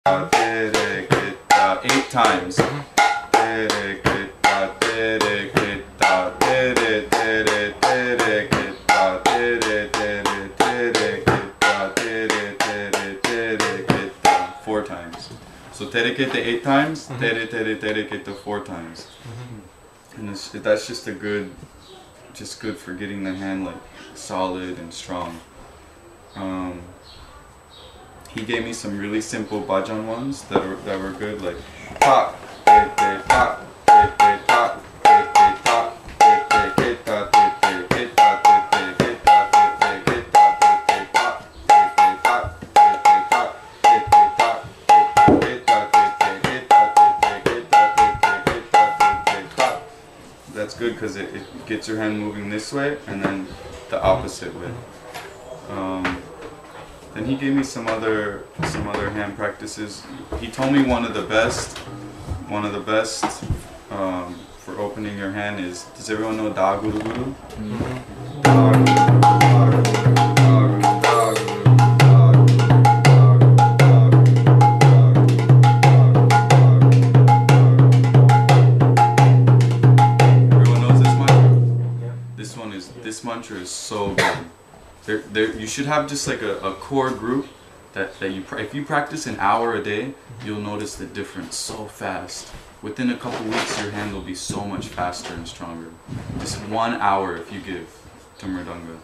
8 times. Four times. So terekete 8 times, terekete 4 times. And that's just good for getting the hand like solid and strong. He gave me some really simple bhajan ones that were good, like ta, te, ta, te, ta, ta, that's good because it gets your hand moving this way and then the opposite way. Then he gave me some other hand practices. He told me one of the best for opening your hand is, does everyone know Da Guru Guru? Everyone knows this mantra? Yeah. This mantra is so good. You should have just like a core group that if you practice an hour a day, you'll notice the difference so fast. Within a couple weeks, your hand will be so much faster and stronger. Just 1 hour if you give to Mridanga,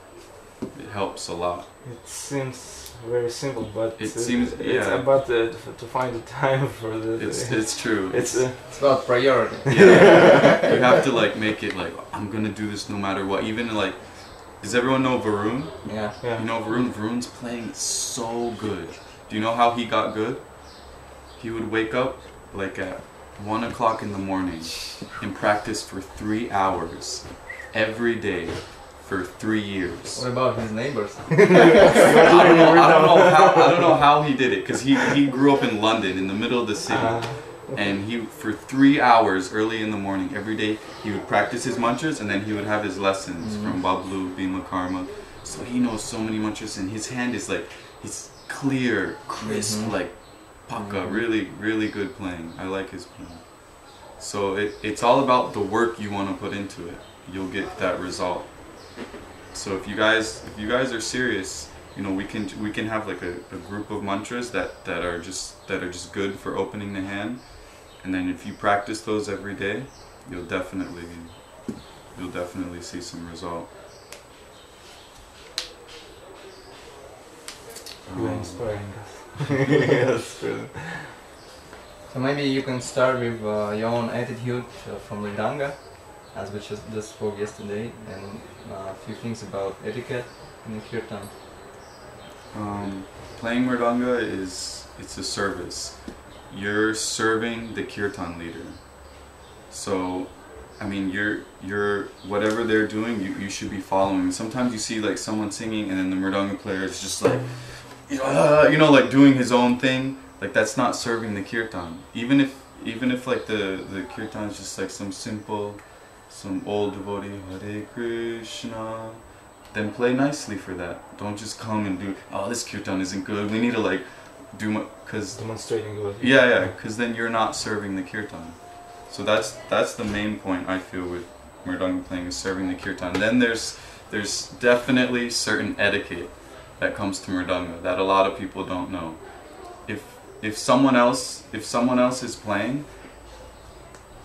it helps a lot. It seems very simple, but it's about to find the time for the. It's true. It's about priority. Yeah. You have to like make it like, I'm gonna do this no matter what. Even like, does everyone know Varun? Yeah. You know Varun? Varun's playing so good. Do you know how he got good? He would wake up like at 1 o'clock in the morning and practice for 3 hours every day for 3 years. What about his neighbors? I don't know how he did it, because he grew up in London in the middle of the city. And for 3 hours early in the morning every day, he would practice his mantras, and then he would have his lessons from Bablu, Bhima Karma. So he knows so many mantras, and his hand is like, it's clear, crisp, like Paka, really, really good playing. I like his playing. So it's all about the work you want to put into it. You'll get that result. So if you guys are serious, you know, we can have like a group of mantras that are just good for opening the hand. And then if you practice those every day, you'll definitely see some result. You're inspiring us. Yes. So maybe you can start with your own attitude from Mridanga, as we just spoke yesterday, and a few things about etiquette in the kirtan. Playing Mridanga it's a service. You're serving the kirtan leader. So, I mean, you're whatever they're doing, you should be following. Sometimes you see like someone singing and then the Mridanga player is just like, you know, like doing his own thing. Like that's not serving the kirtan. Even if like the kirtan is just like some old devotee, Hare Krishna, then play nicely for that. Don't just come and do, oh, this kirtan isn't good, we need to like do, because demonstrating good. Yeah, because then you're not serving the kirtan. So that's the main point I feel with Mridanga playing, is serving the kirtan. Then there's definitely certain etiquette that comes to Mridanga that a lot of people don't know. If someone else is playing,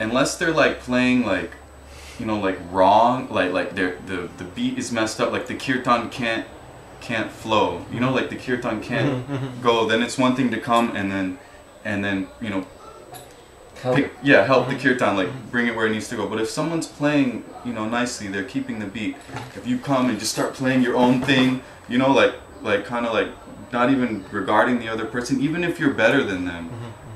unless they're like playing like, you know, like wrong, like the beat is messed up, like the kirtan can't flow, you know, like the kirtan can't go, then it's one thing to come and then you know, help the kirtan, like bring it where it needs to go. But if someone's playing, you know, nicely, they're keeping the beat, if you come and just start playing your own thing, you know, like kind of like not even regarding the other person, even if you're better than them,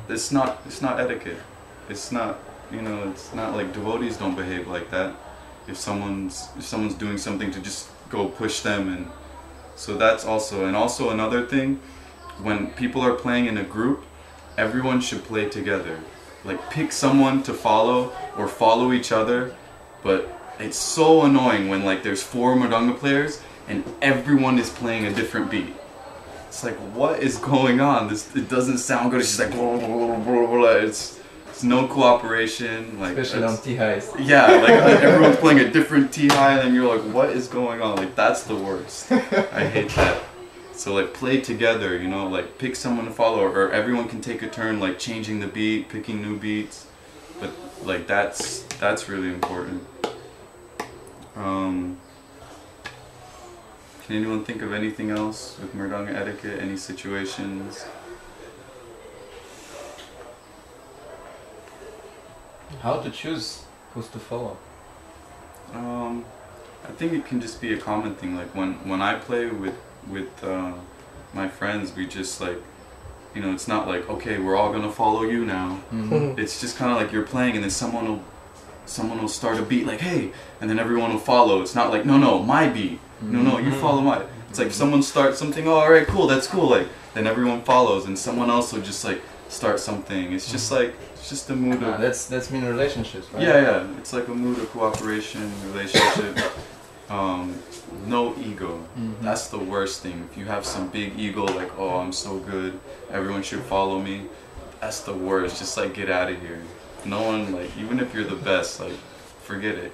it's not etiquette. It's not, you know, it's not like devotees don't behave like that. If someone's doing something, to just go push them. And so that's also another thing, when people are playing in a group, everyone should play together. Like pick someone to follow or follow each other. But it's so annoying when like there's 4 Mridanga players and everyone is playing a different beat. it's like, what is going on? It doesn't sound good. It's just like, blah, blah, blah, blah. It's no cooperation. Like, especially on T-highs. Yeah, like everyone's playing a different T-high, and you're like, what is going on? Like, that's the worst. I hate that. So like, play together, you know, like pick someone to follow, or everyone can take a turn, like changing the beat, picking new beats. But like, that's really important. Can anyone think of anything else with Mridanga etiquette? Any situations? How to choose who's to follow? I think it can just be a common thing. Like when I play with my friends, we just like, you know, it's not like, okay, we're all gonna follow you now. Mm-hmm. It's just kind of like you're playing, and then someone will start a beat like, hey, and then everyone will follow. It's not like, no, my beat. No, you follow my. It's like someone starts something. Oh, all right, cool, that's cool. Like then everyone follows, and someone else will just like start something. It's just like, it's just a mood of. That's mean relationships, right? Yeah. It's like a mood of cooperation, relationship. No ego. Mm-hmm. That's the worst thing. If you have some big ego, like, oh, I'm so good, everyone should follow me. That's the worst. Just like, get out of here. No one, like, even if you're the best, like, forget it.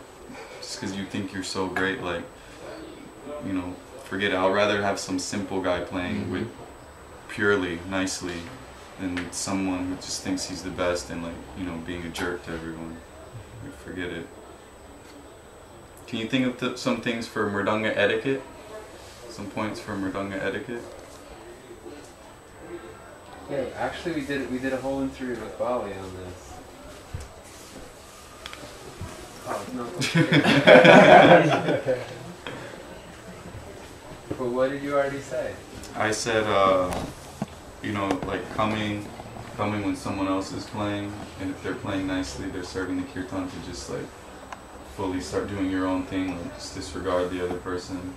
Just because you think you're so great, like, you know, forget it. I'd rather have some simple guy playing with purely, nicely, than someone who just thinks he's the best and, like, you know, being a jerk to everyone. Like, forget it. Can you think of some things for Mridanga etiquette? Some points for Mridanga etiquette? Yeah, actually we did a whole interview with Bali on this. Oh, no. But what did you already say? I said, you know, like coming when someone else is playing, and if they're playing nicely, they're serving the kirtan, to just like fully start doing your own thing, like just disregard the other person.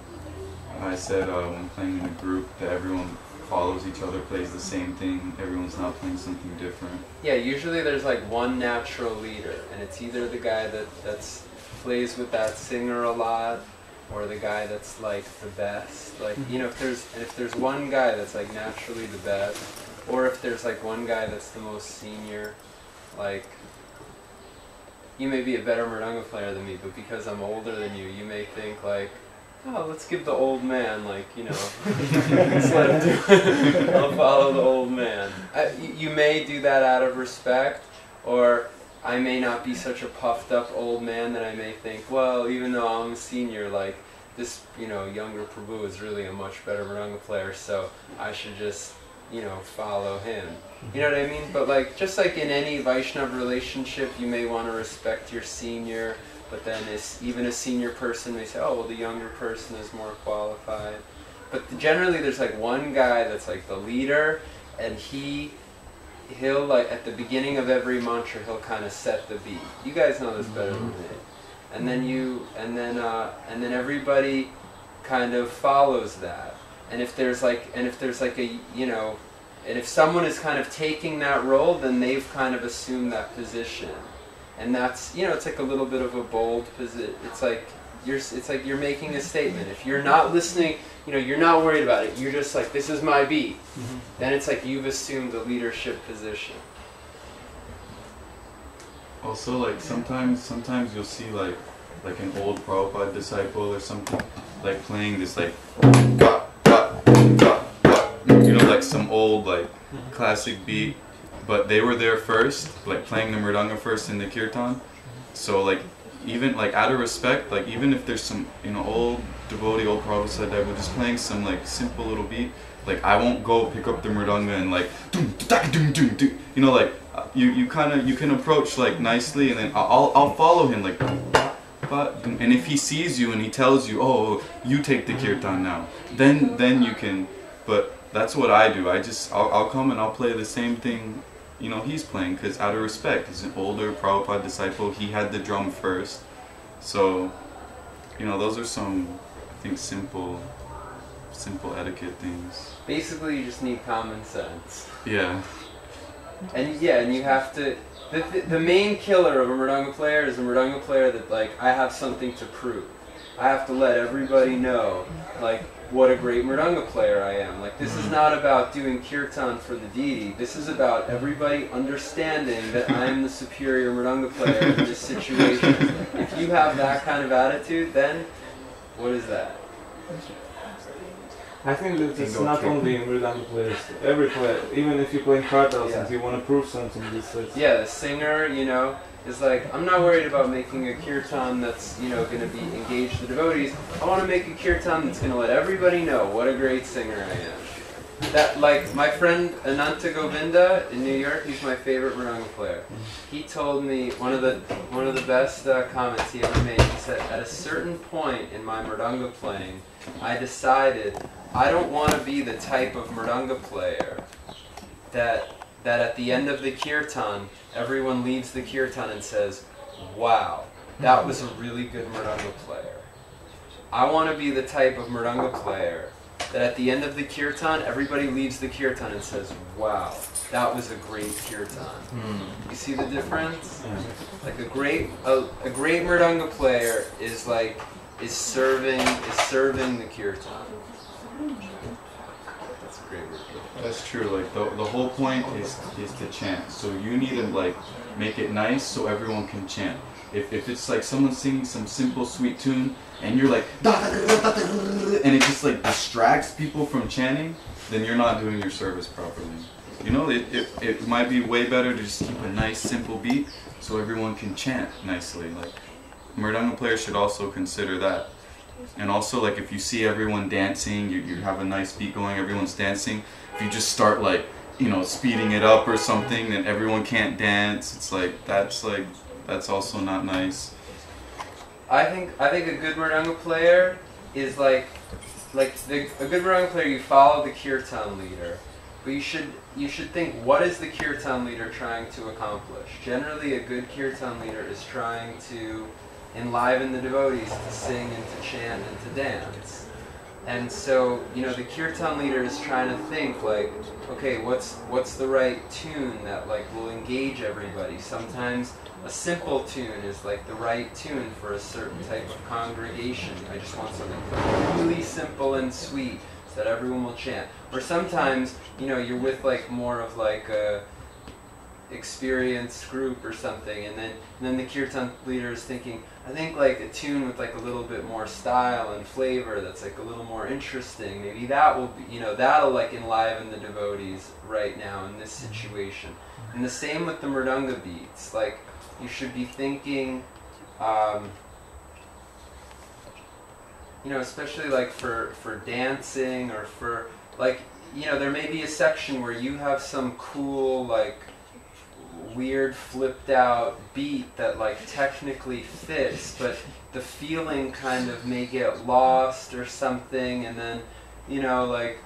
I said when playing in a group that everyone follows each other, plays the same thing, everyone's not playing something different. Yeah, usually there's like one natural leader, and it's either the guy that's plays with that singer a lot, or the guy that's like the best. Like, you know, if there's one guy that's like naturally the best, or if there's like one guy that's the most senior, like, you may be a better Mridanga player than me, but because I'm older than you, you may think like, oh, let's give the old man, like, you know, let's let him do it. I'll follow the old man. You may do that out of respect, or I may not be such a puffed up old man that I may think, well, even though I'm a senior, like, this, you know, younger prabhu is really a much better Mridanga player, so I should just, you know, follow him. You know what I mean? But like, just like in any Vaishnav relationship, you may want to respect your senior, but then even a senior person may say, oh, well, the younger person is more qualified. But generally there's like one guy that's like the leader, and he'll like, at the beginning of every mantra, he'll kind of set the beat. You guys know this better than me. And then everybody kind of follows that. And if there's like a, you know, and if someone is kind of taking that role, then they've kind of assumed that position. And that's, you know, it's like a little bit of a bold position. It's like you're making a statement. If you're not listening, you know, you're not worried about it. You're just like, this is my beat. Then it's like you've assumed the leadership position. Also, like sometimes you'll see like an old Prabhupada disciple or something, like playing this like, you know, like some old like classic beat, but they were there first, like playing the Mridanga first in the kirtan. So like, even like out of respect, like even if there's some, you know, old devotee, old Prabhupada that were just playing some like simple little beat, like I won't go pick up the Mridanga and like, you know, like you can approach like nicely, and then I'll follow him like, and if he sees you and he tells you, oh, you take the kirtan now, then you can. But that's what I do. I'll come and I'll play the same thing, you know, he's playing, because out of respect, he's an older Prabhupada disciple. He had the drum first, so, you know, those are some, I think, simple etiquette things. Basically, you just need common sense. Yeah. And yeah, and you have to. The main killer of a Mridanga player is a Mridanga player that, like, I have something to prove. I have to let everybody know, like, what a great mridanga player I am. Like, this is not about doing kirtan for the deity. This is about everybody understanding that I'm the superior mridanga player in this situation. If you have that kind of attitude, then what is that? I think that it's not only in mridanga players. Every player, even if you play in kartals and you want to prove something, this is... Yeah, the singer, you know, is like, I'm not worried about making a kirtan that's, you know, going to be engaged the devotees. I want to make a kirtan that's going to let everybody know what a great singer I am. That, like, my friend Ananta Govinda in New York, he's my favorite mridanga player. He told me one of the best comments he ever made. He said, at a certain point in my mridanga playing, I decided I don't want to be the type of mridanga player that at the end of the kirtan, everyone leaves the kirtan and says, wow, that was a really good mridanga player. I want to be the type of mridanga player that at the end of the kirtan, everybody leaves the kirtan and says, wow, that was a great kirtan. You see the difference? Like a great mridanga player is serving the kirtan. That's a great word. That's true. Like the whole point is to chant. So you need to like make it nice so everyone can chant. If it's like someone singing some simple sweet tune and you're like and it just like distracts people from chanting, then you're not doing your service properly. You know, it might be way better to just keep a nice simple beat so everyone can chant nicely. Like mridanga players should also consider that. And also, like, if you see everyone dancing, you have a nice beat going, everyone's dancing. If you just start, like, you know, speeding it up or something, then everyone can't dance. It's like that's also not nice. I think a good mridanga player is a good mridanga player. You follow the kirtan leader, but you should think, what is the kirtan leader trying to accomplish? Generally, a good kirtan leader is trying to enliven the devotees to sing and to chant and to dance. And so, you know, the kirtan leader is trying to think like, okay, what's the right tune that like will engage everybody? Sometimes a simple tune is like the right tune for a certain type of congregation. I just want something really simple and sweet so that everyone will chant. Or sometimes, you know, you're with like more of like a experienced group or something, and then the kirtan leader is thinking, I think like a tune with like a little bit more style and flavor that's like a little more interesting, maybe that will be, you know, that'll like enliven the devotees right now in this situation. And the same with the mridanga beats. Like, you should be thinking, you know, especially like for dancing or for like, you know, there may be a section where you have some cool like weird flipped out beat that like technically fits, but the feeling kind of may get lost or something, and then, you know, like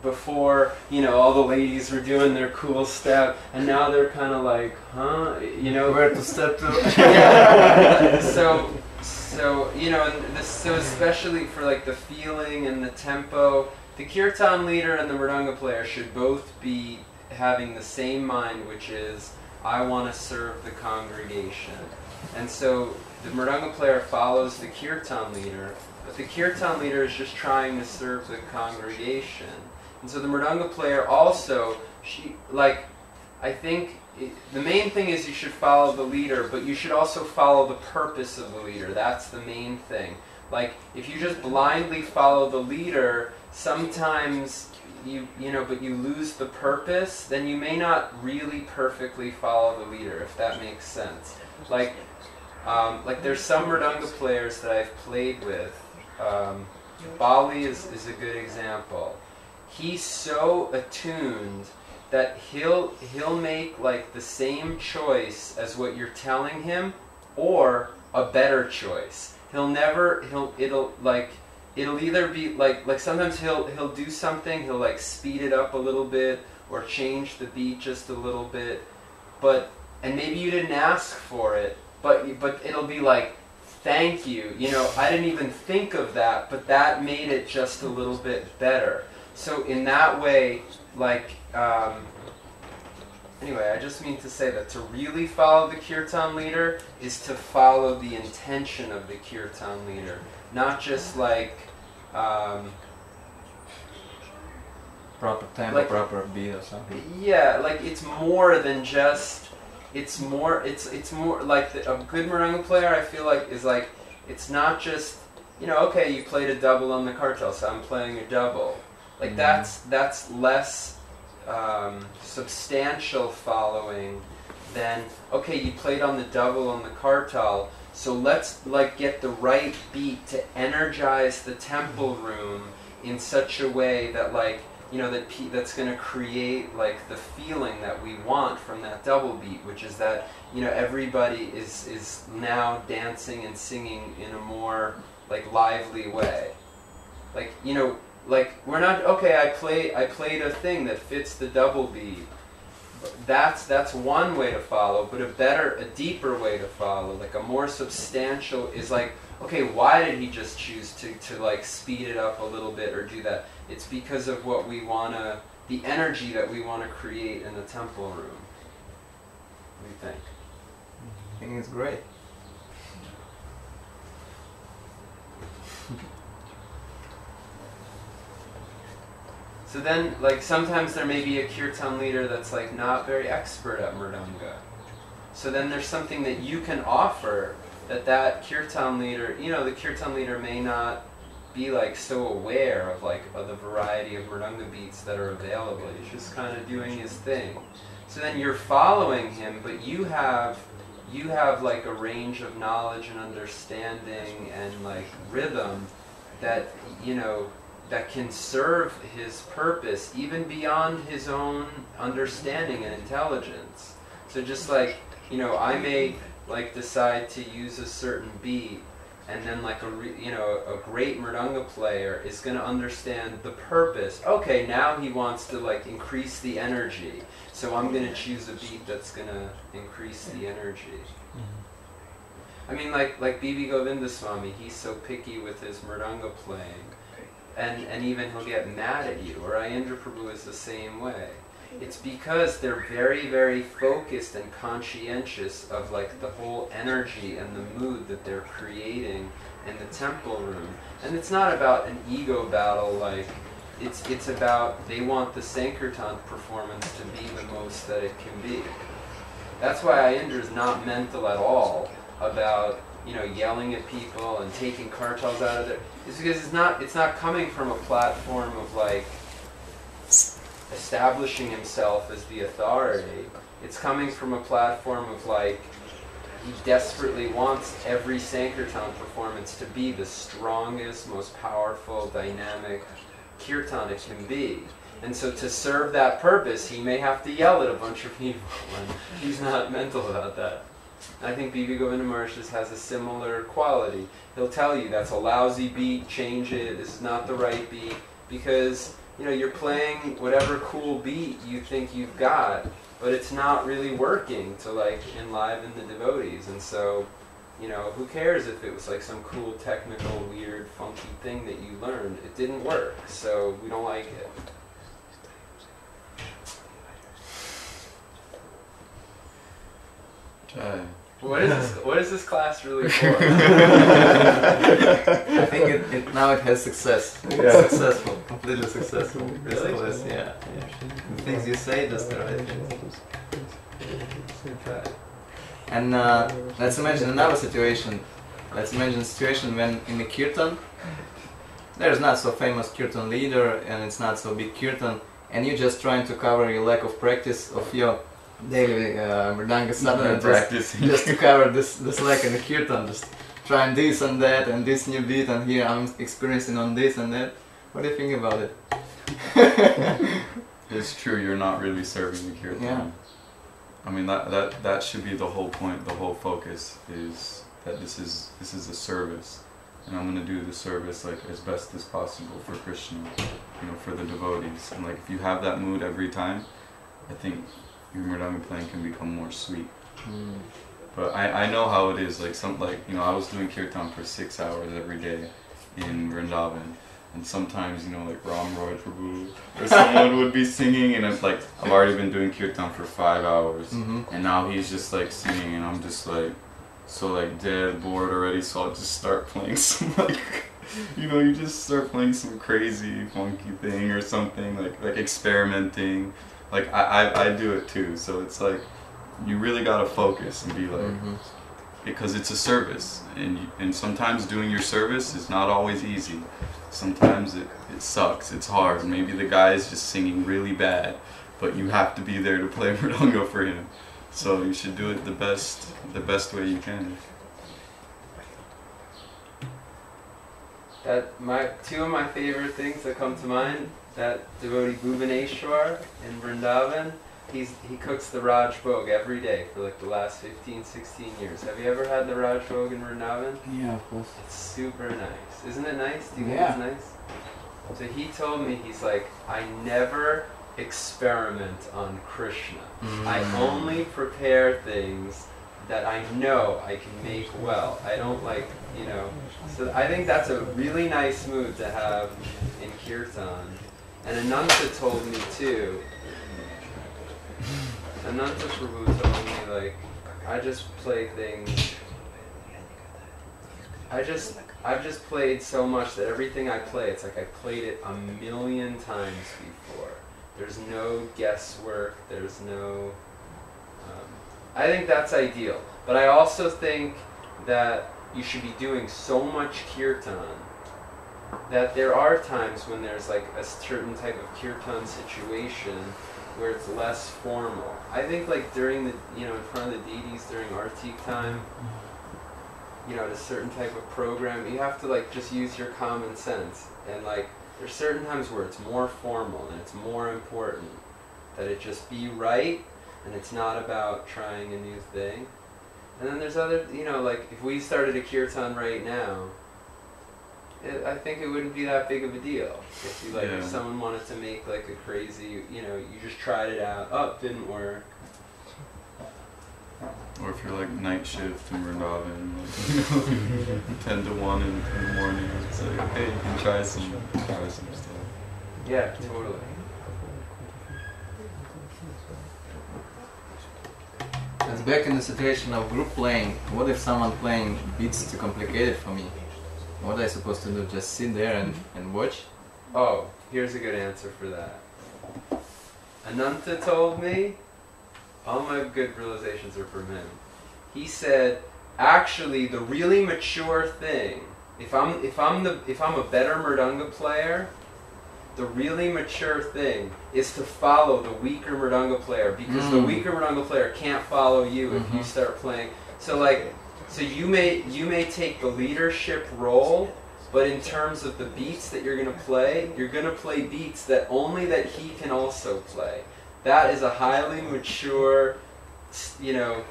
before, you know, all the ladies were doing their cool step, and now they're kind of like, huh, you know, Where to step to? yeah. So you know, and this, so especially for like the feeling and the tempo, the kirtan leader and the mridanga player should both be having the same mind, which is, I want to serve the congregation. And so the mridanga player follows the kirtan leader, but the kirtan leader is just trying to serve the congregation. And so the mridanga player also, I think the main thing is you should follow the leader, but you should also follow the purpose of the leader. That's the main thing. Like, if you just blindly follow the leader, sometimes you know, but you lose the purpose, then you may not really perfectly follow the leader, if that makes sense. Like there's some mridanga players that I've played with. Bali is a good example. He's so attuned that he'll make like the same choice as what you're telling him, or a better choice. It'll either be like sometimes he'll do something, he'll like speed it up a little bit or change the beat just a little bit, and maybe you didn't ask for it, but it'll be like, thank you, you know, I didn't even think of that, but that made it just a little bit better. So in that way, like, anyway, I just mean to say that to really follow the kirtan leader is to follow the intention of the kirtan leader. not just like Proper tempo, like, proper beat or something. yeah, like it's more than just. It's more like a good Moringa player. I feel like is like it's not just, you know, okay, you played a double on the cartel, so I'm playing a double. Like that's less substantial following than, okay, you played on the double on the cartel, so let's like get the right beat to energize the temple room in such a way that, like, you know, that's going to create like the feeling that we want from that double beat, which is that, you know, everybody is now dancing and singing in a more like lively way. Like, you know, like we're not, okay, I played a thing that fits the double beat. That's one way to follow, but a deeper way to follow, like a more substantial, is like, okay, why did he just choose to like speed it up a little bit or do that? It's because of what we wanna, the energy that we want to create in the temple room. What do you think? I think it's great. So then, like, sometimes there may be a kirtan leader that's like not very expert at mridanga. So then there's something that you can offer that kirtan leader, you know, the kirtan leader may not be like so aware of like of the variety of mridanga beats that are available. He's just kind of doing his thing. So then you're following him, but you have like a range of knowledge and understanding and like rhythm that, you know, that can serve his purpose even beyond his own understanding and intelligence. So just like, you know, I may like decide to use a certain beat, and then like a great mridanga player is going to understand the purpose. Okay, now he wants to like increase the energy, so I'm going to choose a beat that's going to increase the energy. I mean, like Bibi Govindaswamy, he's so picky with his mridanga playing, and even he'll get mad at you. Or Ayendra Prabhu is the same way. It's because they're very, very focused and conscientious of like the whole energy and the mood that they're creating in the temple room. And it's not about an ego battle, like it's about, they want the Sankirtan performance to be the most that it can be. That's why Ayendra is not mental at all about, you know, yelling at people and taking cartels out of there. It's because it's not coming from a platform of like establishing himself as the authority. It's coming from a platform of like, he desperately wants every Sankirtan performance to be the strongest, most powerful, dynamic kirtan it can be. And so to serve that purpose, he may have to yell at a bunch of people, and he's not mental about that. I think Bibi Govinda Maharaj has a similar quality. He'll tell you, that's a lousy beat, change it, this is not the right beat, because, you know, you're playing whatever cool beat you think you've got, but it's not really working to like enliven the devotees. And so, you know, who cares if it was like some cool, technical, weird, funky thing that you learned? It didn't work, so we don't like it. What is this class really for? I think now it has success. Yeah. It's successful, completely successful. This Really? class, yeah. The things you say, just the right things. And let's imagine another situation. Let's imagine a situation when in the kirtan, there's not so famous kirtan leader and it's not so big kirtan, and you're just trying to cover your lack of practice of your daily mridanga sadhana, just to cover this lack in the kirtan, just trying this and that and this new beat, and here I'm experiencing on this and that. What do you think about it? It's true, you're not really serving the kirtan. Yeah. I mean, that should be the whole point, the whole focus is that this is a service, and I'm going to do the service like as best as possible for Krishna, you know, for the devotees. And like if you have that mood every time, I think your mridanga playing can become more sweet. But I know how it is, like you know, I was doing kirtan for 6 hours every day in Vrindavan, and sometimes, you know, like Ram Roy Prabhu or someone would be singing, and it's like I've already been doing kirtan for 5 hours, and now he's just like singing, and I'm just like, so like dead, bored already, so I'll just start playing some like, you just start playing some crazy, funky thing or something, like experimenting. Like I do it too, so it's like, you really gotta focus and be like, because it's a service, and sometimes doing your service is not always easy. Sometimes it sucks, it's hard. Maybe the guy is just singing really bad, but you have to be there to play mridanga for him. So you should do it the best way you can. Two of my favorite things that come to mind, that devotee Bhuvaneshwar in Vrindavan, he cooks the Raj Bhog every day for like the last 15, 16 years. Have you ever had the Raj Bhog in Vrindavan? Yeah, of course. It's super nice. Isn't it nice? Do you think Yeah. it's nice? So he told me, he's like, I never experiment on Krishna. I only prepare things that I know I can make well. I don't like, so I think that's a really nice mood to have in Kirtan. And Ananta told me too, Ananta Prabhu told me, like, I just play things, I've just played so much that everything I play, it's like I played it a million times before. There's no guesswork, there's no, I think that's ideal. But I also think that you should be doing so much kirtan that there are times when there's like a certain type of kirtan situation where it's less formal. I think like during the, in front of the deities during Artik time, at a certain type of program, you have to like just use your common sense. And like there's certain times where it's more formal and it's more important that it just be right and it's not about trying a new thing. And then there's other, like if we started a kirtan right now, I think it wouldn't be that big of a deal. If you if someone wanted to make like a crazy, you just tried it out, it didn't work. Or if you're like night shift in Vrindavan, like, 10 to 1 in the morning, it's like, okay, you can try some stuff. Yeah, totally. It's back in the situation of group playing. What if someone playing beats too complicated for me? What am I supposed to do? Just sit there and watch? Oh, here's a good answer for that. Ananta told me, all my good realizations are from him. He said, actually, the really mature thing, if I'm a better mridanga player, the really mature thing is to follow the weaker mridanga player, because the weaker mridanga player can't follow you if you start playing. So you may take the leadership role, but in terms of the beats that you're gonna play beats that only that he can also play. That is a highly mature,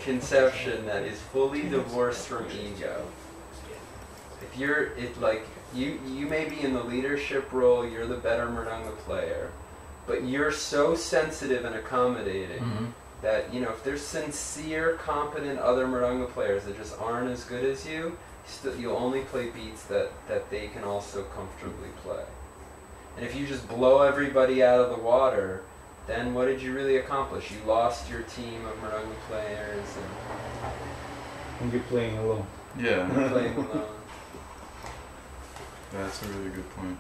conception that is fully divorced from ego. If you may be in the leadership role, you're the better mridanga player, but you're so sensitive and accommodating that, if there's sincere, competent other mridanga players that just aren't as good as you, you'll only play beats that they can also comfortably play. And if you just blow everybody out of the water, then what did you really accomplish? You lost your team of mridanga players And you're playing alone. Yeah. and playing alone. That's a really good point.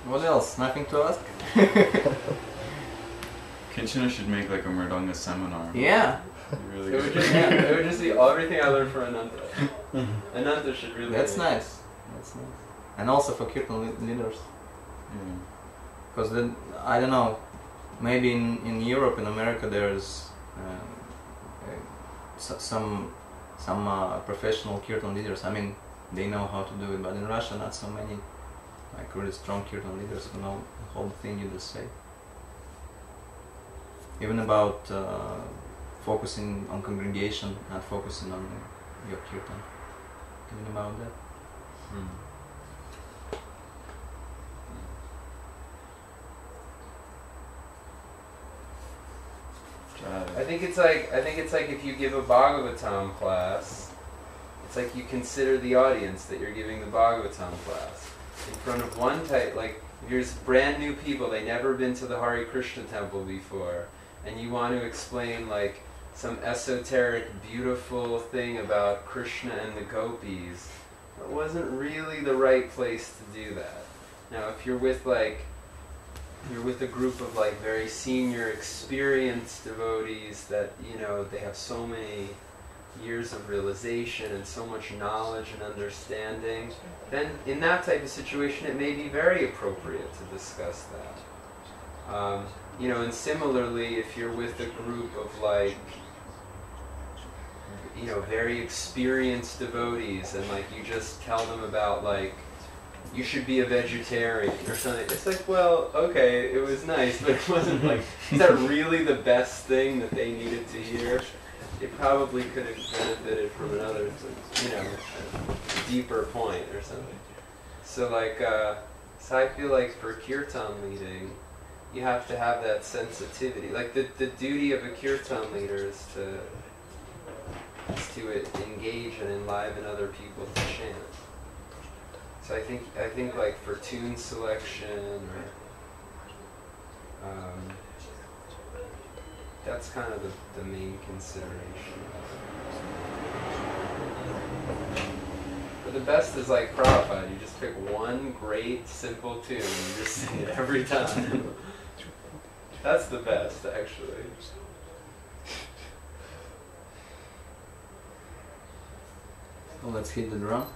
What else? Nothing to ask? Kinchana should make like a mridanga seminar. Yeah. Really It would just be everything I learned from Ananta. Ananta should really. That's nice. And also for kirtan leaders. Yeah. Because then, I don't know, maybe in Europe, in America, there's some professional kirtan leaders. I mean, they know how to do it, but in Russia, not so many, like really strong kirtan leaders who know the whole thing you just say. Even about focusing on congregation, not focusing on your kirtan. Even about that. I think it's like if you give a Bhagavatam class, it's like you consider the audience that you're giving the Bhagavatam class. in front of one type, like if there's brand new people, they never been to the Hare Krishna temple before, and you want to explain like some esoteric, beautiful thing about Krishna and the gopis, it wasn't really the right place to do that. Now, if you're with a group of like very senior, experienced devotees that, you know, they have so many years of realization and so much knowledge and understanding, then in that type of situation it may be very appropriate to discuss that. You know, and similarly, if you're with a group of like, you know, very experienced devotees and like you just tell them about like, you should be a vegetarian or something, it's like, well, okay, it was nice, but it wasn't like, is that really the best thing that they needed to hear? They probably could have benefited from another, you know, a deeper point or something. So like, so I feel like for kirtan leading, you have to have that sensitivity. Like the duty of a kirtan leader is to engage and enliven other people to chant. So I think like for tune selection or that's kind of the main consideration. But the best is like Prabhupada, you just pick one great simple tune and you just sing it every time. That's the best, actually. So let's hit the drum.